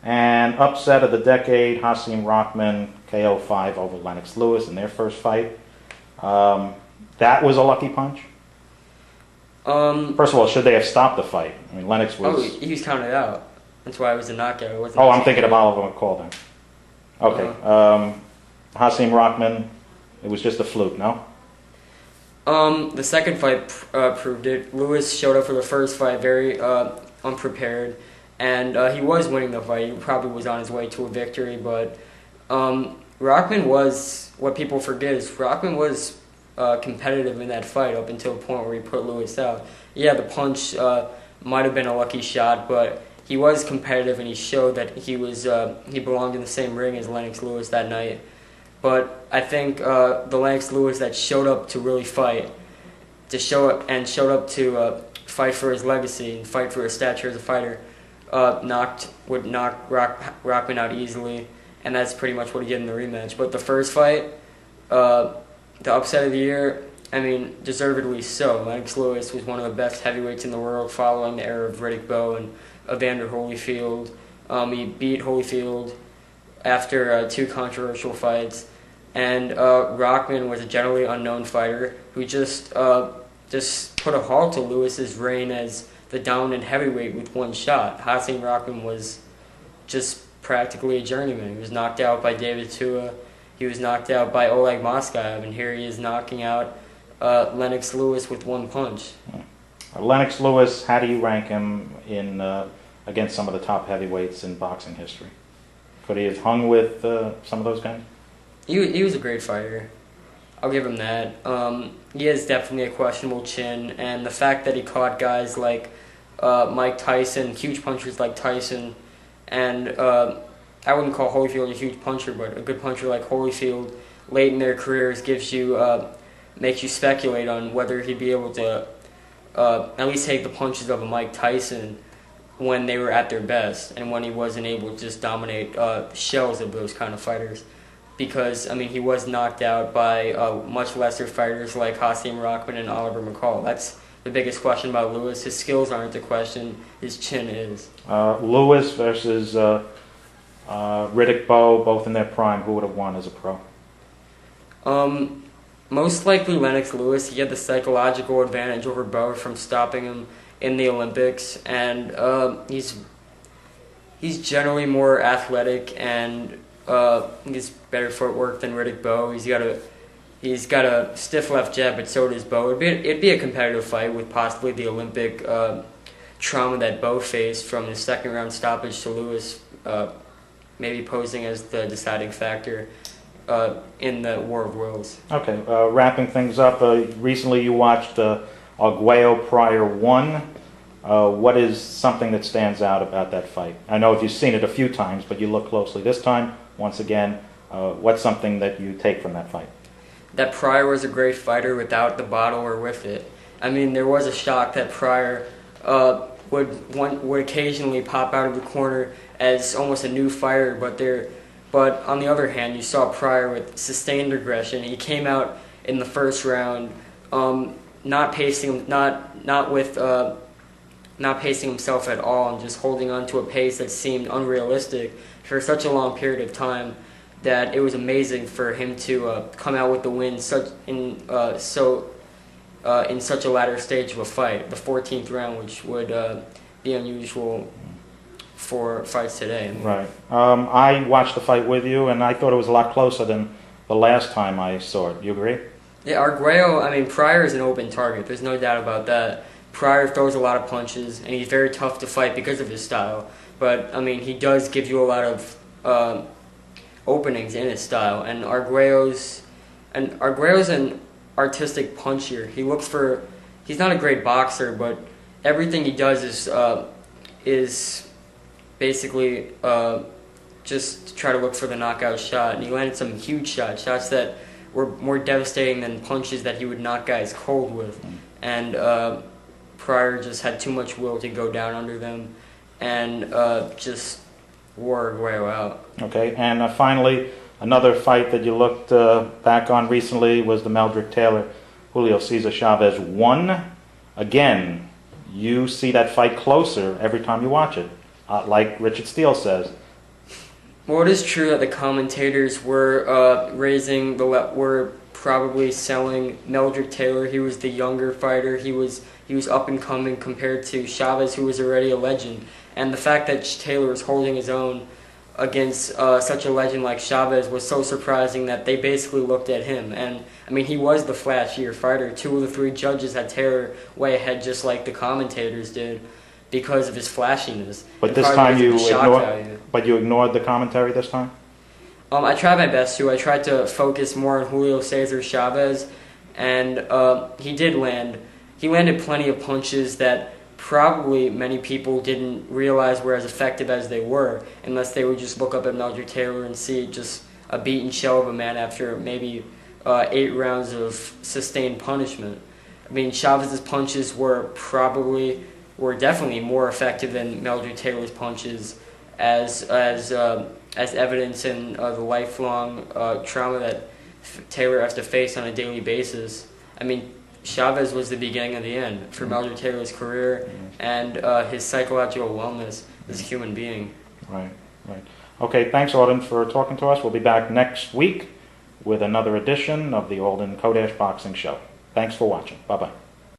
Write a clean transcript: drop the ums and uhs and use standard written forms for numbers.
And upset of the decade, Hasim Rahman, KO 5 over Lennox Lewis in their first fight. That was a lucky punch? First of all, should they have stopped the fight? I mean, Lennox was... Oh, he was counted out. That's why it was a knockout. It wasn't I'm thinking of Oliver McCall then. Okay. Hasim Rahman, it was just a fluke, no? The second fight proved it. Lewis showed up for the first fight very unprepared, and he was winning the fight. He probably was on his way to a victory, but Rahman was, what people forget is Rahman was competitive in that fight up until the point where he put Lewis out. Yeah, the punch might have been a lucky shot, but he was competitive, and he showed that he belonged in the same ring as Lennox Lewis that night. But I think the Lennox Lewis that showed up to really fight, showed up to fight for his legacy and fight for his stature as a fighter, would knock Rahman out easily, and that's pretty much what he did in the rematch. But the first fight, the upset of the year, I mean, deservedly so. Lennox Lewis was one of the best heavyweights in the world following the era of Riddick Bowe and Evander Holyfield. He beat Holyfield after 2 controversial fights, and Rahman was a generally unknown fighter who just put a halt to Lewis's reign as the dominant heavyweight with one shot. Hasim Rahman was just practically a journeyman. He was knocked out by David Tua. He was knocked out by Oleg Moskaev, and here he is knocking out Lennox Lewis with one punch. Lennox Lewis, how do you rank him in against some of the top heavyweights in boxing history? Could he have hung with some of those guys? He was a great fighter. I'll give him that. He has definitely a questionable chin, and the fact that he caught guys like Mike Tyson, huge punchers like Tyson, and I wouldn't call Holyfield a huge puncher, but a good puncher like Holyfield late in their careers makes you speculate on whether he'd be able to at least take the punches of a Mike Tyson when they were at their best, and when he wasn't able to just dominate shells of those kind of fighters. Because, I mean, he was knocked out by much lesser fighters like Hasim Rahman and Oliver McCall. That's the biggest question about Lewis. His skills aren't the question, his chin is. Lewis versus Riddick Bowe, both in their prime, who would have won as a pro? Most likely Lennox Lewis. He had the psychological advantage over Bowe from stopping him in the Olympics, and he's generally more athletic, and he's better footwork than Riddick Bowe. He's got a stiff left jab, but so does Bowe. It'd be a competitive fight with possibly the Olympic trauma that Bowe faced from the second round stoppage to Lewis, maybe posing as the deciding factor in the War of Wills. Okay, wrapping things up. Recently, you watched Arguello Pryor 1. What is something that stands out about that fight? I know if you've seen it a few times, but you look closely this time. Once again, what's something that you take from that fight? That Pryor was a great fighter without the bottle or with it. I mean, there was a shock that Pryor would occasionally pop out of the corner as almost a new fighter, but on the other hand, you saw Pryor with sustained aggression. He came out in the first round, not pacing himself at all, and just holding on to a pace that seemed unrealistic for such a long period of time, that it was amazing for him to come out with the win in such a latter stage of a fight, the 14th round, which would be unusual for fights today. Right. I watched the fight with you, and I thought it was a lot closer than the last time I saw it. You agree? Yeah, Arguello, I mean, Pryor is an open target. There's no doubt about that. Pryor throws a lot of punches, and he's very tough to fight because of his style. But, I mean, he does give you a lot of openings in his style. And Arguello's an artistic puncher. He's not a great boxer, but everything he does is basically just to try to look for the knockout shot. And he landed some huge shots that were more devastating than punches that he would knock guys cold with. And Pryor just had too much will to go down under them, and just wore Arguello out. Okay, and finally, another fight that you looked back on recently was the Meldrick Taylor Julio Cesar Chavez 1. Again, you see that fight closer every time you watch it. Like Richard Steele says, Well, it is true that the commentators were were probably selling Meldrick Taylor. He was the younger fighter. He was up and coming compared to Chavez, who was already a legend. And the fact that Taylor was holding his own against such a legend like Chavez was so surprising that they basically looked at him. And I mean, he was the flashier fighter. 2 of the 3 judges had Taylor way ahead, just like the commentators did, because of his flashiness. But this time you ignored the commentary this time? I tried my best to. I tried to focus more on Julio Cesar Chavez, and he did land. He landed plenty of punches that probably many people didn't realize were as effective as they were, unless they would just look up at Meldrick Taylor and see just a beaten shell of a man after maybe 8 rounds of sustained punishment. I mean, Chavez's punches were definitely more effective than Meldrick Taylor's punches, as evidence in the lifelong trauma that Taylor has to face on a daily basis. I mean, Chavez was the beginning of the end for Meldrick Taylor's career and his psychological wellness as a human being. Right. Okay, thanks, Alden, for talking to us. We'll be back next week with another edition of the Alden Chodash Boxing Show. Thanks for watching. Bye-bye.